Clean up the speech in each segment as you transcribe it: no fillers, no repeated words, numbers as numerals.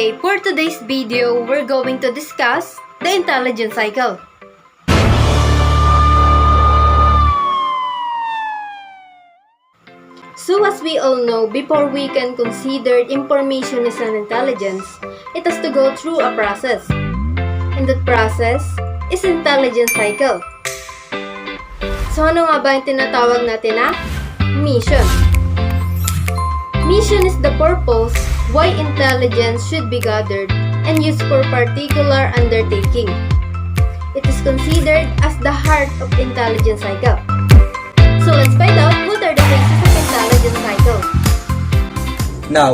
Okay, for today's video, we're going to discuss the intelligence cycle. So as we all know, before we can consider information is an intelligence, it has to go through a process. And that process is intelligence cycle. So ano nga ba yung tinatawag natin na mission? Mission is the purpose why intelligence should be gathered and used for particular undertaking. It is considered as the heart of intelligence cycle. So let's find out what are the phases of intelligence cycle. Now,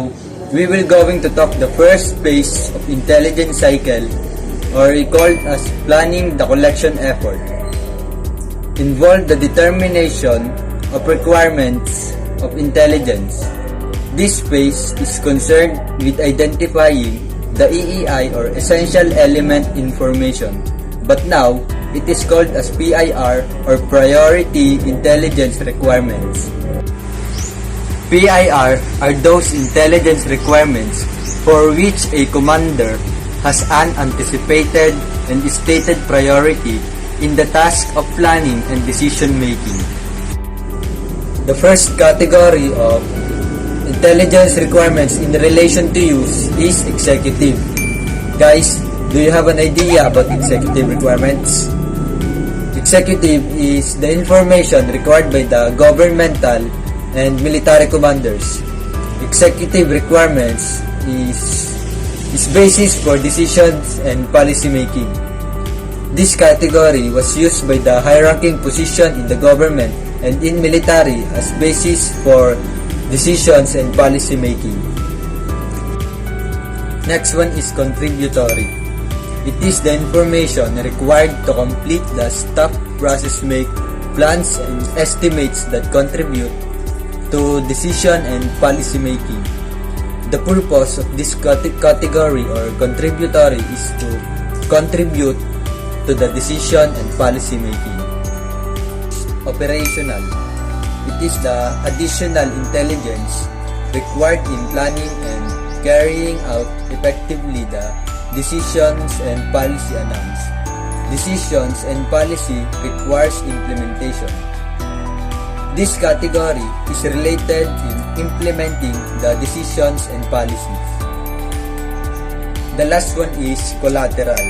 we will going to talk the first phase of intelligence cycle, or called as planning the collection effort. Involve the determination of requirements of intelligence. This phase is concerned with identifying the EEI, or essential element information, but now it is called as PIR, or priority intelligence requirements. PIR are those intelligence requirements for which a commander has an anticipated and stated priority in the task of planning and decision making. The first category of intelligence requirements in relation to use is executive. Guys, do you have an idea about executive requirements? Executive is the information required by the governmental and military commanders. Executive requirements is basis for decisions and policy making. This category was used by the high-ranking position in the government and in military as basis for decisions and policy making. Next one is contributory. It is the information required to complete the staff process, make plans and estimates that contribute to decision and policy making. The purpose of this category or contributory is to contribute to the decision and policy making. Operational. It is the additional intelligence required in planning and carrying out effectively the decisions and policy announced. Decisions and policy requires implementation. This category is related in implementing the decisions and policies. The last one is collateral.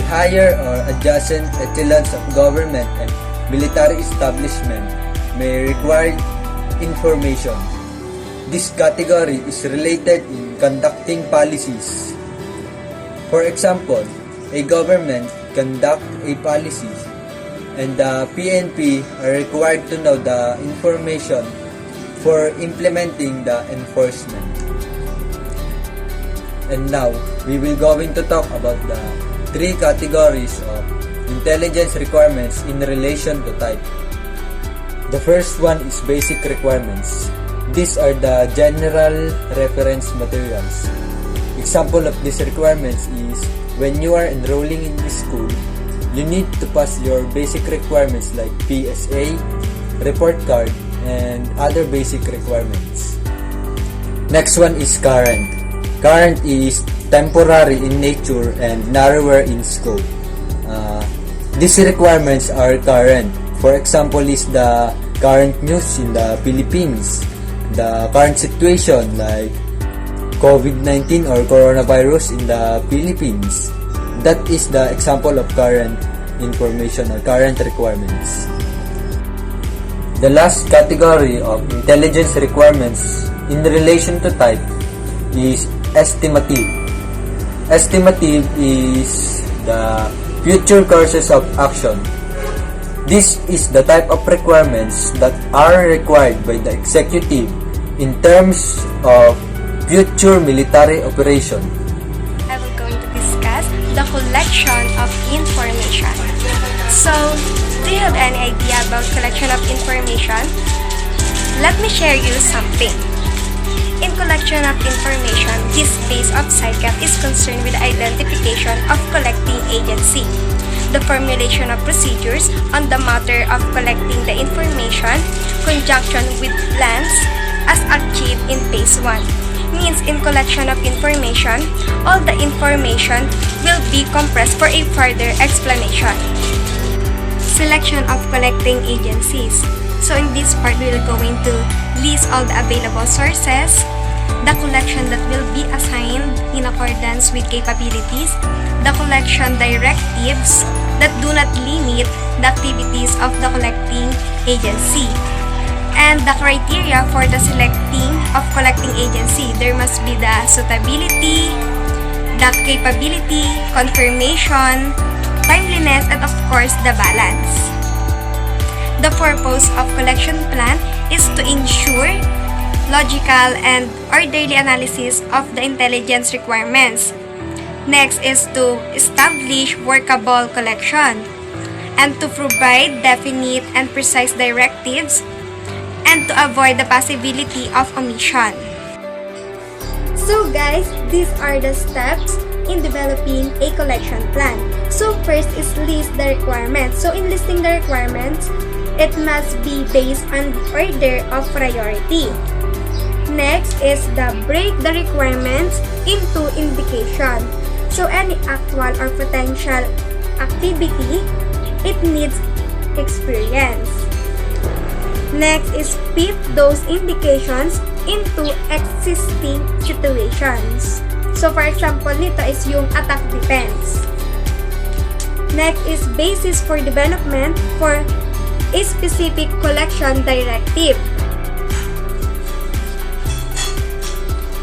The higher or adjacent echelons of government and military establishment may require information. This category is related in conducting policies. For example, a government conduct a policy and the PNP are required to know the information for implementing the enforcement. And now, we will going to talk about the three categories of intelligence requirements in relation to type. The first one is basic requirements. These are the general reference materials. Example of these requirements is when you are enrolling in this school, you need to pass your basic requirements like PSA, report card, and other basic requirements. Next one is current. Current is temporary in nature and narrower in scope. These requirements are current. For example is the current news in the Philippines, the current situation like COVID-19 or coronavirus in the Philippines. That is the example of current information or current requirements. The last category of intelligence requirements in relation to type is estimative. Estimative is the future courses of action. This is the type of requirements that are required by the executive in terms of future military operation. I will going to discuss the collection of information. So, do you have any idea about collection of information? Let me share you something. In collection of information, this phase of cycle is concerned with the identification of collecting agency, the formulation of procedures on the matter of collecting the information, conjunction with plans as achieved in phase 1, means in collection of information, all the information will be compressed for a further explanation. Selection of collecting agencies. So in this part, we will going to list all the available sources, the collection that will be assigned in accordance with capabilities, the collection directives that do not limit the activities of the collecting agency, and the criteria for the selecting of collecting agency. There must be the suitability, the capability, confirmation, timeliness, and of course, the balance. The purpose of collection plan is to ensure logical and orderly analysis of the intelligence requirements. Next is to establish workable collection and to provide definite and precise directives and to avoid the possibility of omission. So guys, these are the steps in developing a collection plan. So first is list the requirements. So in listing the requirements, it must be based on order of priority. Next is the break the requirements into indication. So any actual or potential activity, it needs experience. Next is fit those indications into existing situations. So for example, nito is yung attack defense. Next is basis for development for a specific collection directive.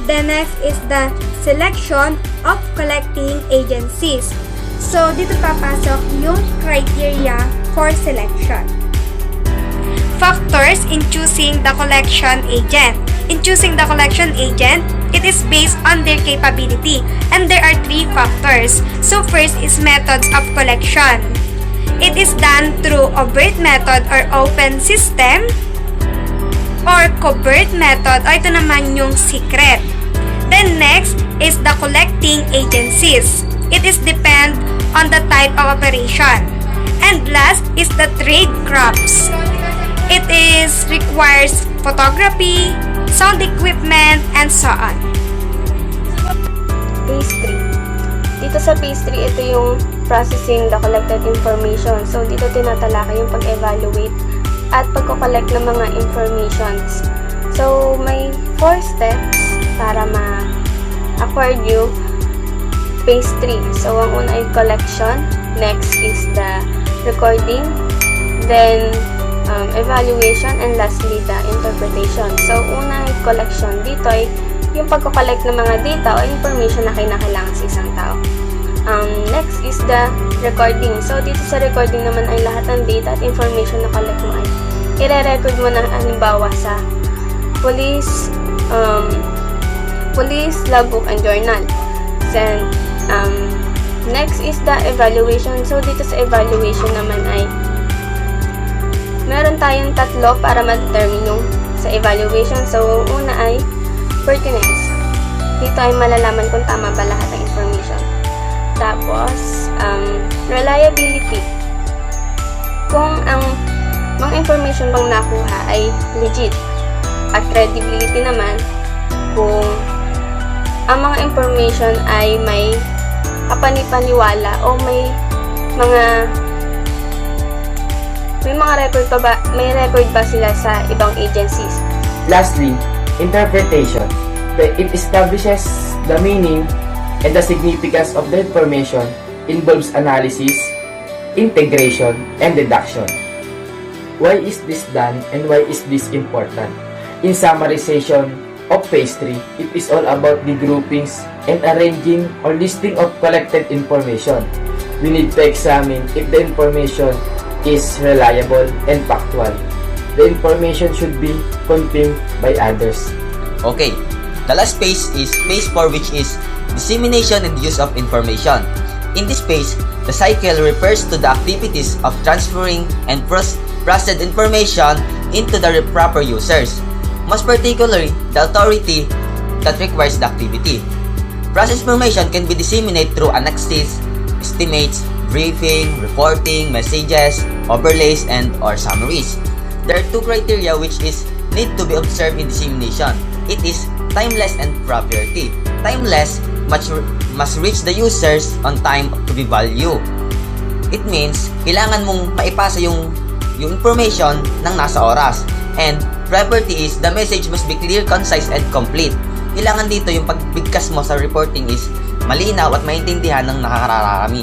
The next is the selection of collecting agencies. So, dito papasok yung criteria for selection. Factors in choosing the collection agent. In choosing the collection agent, it is based on their capability. And there are 3 factors. So, first is methods of collection. It is done through overt method or open system or covert method o ito naman yung secret. Then next is the collecting agencies. It is depend on the type of operation. And last is the trade crops. It is requires photography, sound equipment, and so on. Phase 3. Dito sa phase 3, ito yung processing the collected information. So, dito tinatalakay yung pag-evaluate at pagko-collect ng mga informations. So, may 4 steps para ma-acquire yung phase 3. So, ang una ay collection. Next is the recording. Then, evaluation. And lastly, the interpretation. So, una ay collection. Dito ay yung pagko-collect ng mga data o information na kinakailangan sa isang tao. Next is the recording. So, dito sa recording naman ay lahat ng data at information na collect mo ay i-record mo na halimbawa sa police logbook and journal. Then, next is the evaluation. So, dito sa evaluation naman ay meron tayong 3 para ma-determine yung sa evaluation. So, una ay pertinence. Dito ay malalaman kung tama ba lahat ng information. Tapos, reliability. Kung ang mga information bang nakuha ay legit. At credibility naman, kung ang mga information ay may kapanipaniwala o may record ba sila sa ibang agencies. Lastly, interpretation. It establishes the meaning and the significance of the information, involves analysis, integration, and deduction. Why is this done and why is this important? In summarization of phase 3, it is all about the groupings and arranging or listing of collected information. We need to examine if the information is reliable and factual. The information should be confirmed by others. Okay, the last phase is phase 4, which is dissemination and use of information. In this phase, the cycle refers to the activities of transferring and processed information into the proper users, most particularly the authority that requires the activity. Processed information can be disseminated through annexes, estimates, briefing, reporting, messages, overlays, and or summaries. There are 2 criteria which is need to be observed in dissemination. It is timeless and propriety. Timeless must reach the users on time to be value. It means, kailangan mong maipasa yung information ng nasa oras. And property is, the message must be clear, concise, and complete. Kailangan dito yung pagbigkas mo sa reporting is malinaw at maintindihan ng nakakararami.